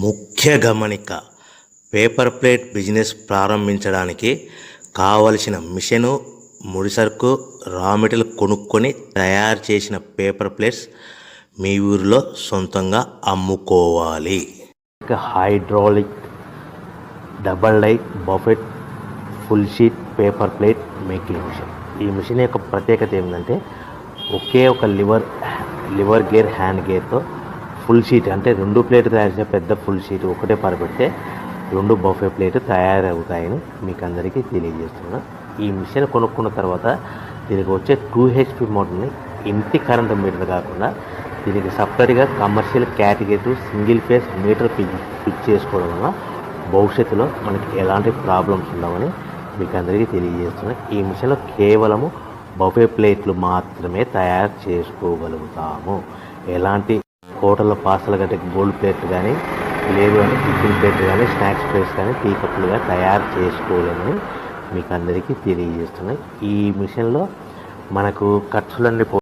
ముఖ్య గమనిక: paper plate business ప్రారంభించడానికి కావలసిన మిషను, ముడిసరుకు, రా మెటీరియల్ కొనుక్కొని తయారు చేసిన పేపర్ ప్లేట్స్ మీ ఊరిలో సొంతంగా అమ్ముకోవాలి. Hydraulic double die buffet full sheet paper plate making machine. ఈ మిషన్ యొక్క ప్రత్యేకత ఏంటంటే ఒకే ఒక లివర్ గేర్, హ్యాండ్ గేర్తో ఫుల్ షీట్ అంటే 2 ప్లేట్ తయారు చేసే పెద్ద ఫుల్ షీట్ ఒకటే పరబెడితే 2 బఫే ప్లేట్ తయారవుతాయని మీకు అందరికీ తెలియజేస్తున్నాను. ఈ మిషన్ కొనుక్కున్న తర్వాత దీనికి వచ్చే 2 HP మోటార్ని ఇంటి కరెంటు మీటర్ కాకుండా దీనికి సపరేట్గా commercial category single phase metre fix చేసుకోవడం వల్ల భవిష్యత్తులో మనకి ఎలాంటి ప్రాబ్లమ్స్ ఉండవని మీకు అందరికీ తెలియజేస్తున్నాను. ఈ మిషన్లో కేవలము బఫే ప్లేట్లు మాత్రమే తయారు చేసుకోగలుగుతాము. ఎలాంటి హోటల్లో పార్సల్ కంటే గోల్డ్ ప్లేట్ కానీ, లేదు అంటే టిఫిన్ ప్లేట్ కానీ, స్నాక్స్ ప్లేట్స్ కానీ, టీ కప్పులుగా తయారు చేసుకోలేమని మీకు అందరికీ తెలియజేస్తున్నాయి. ఈ మిషన్లో మనకు ఖర్చులన్నీ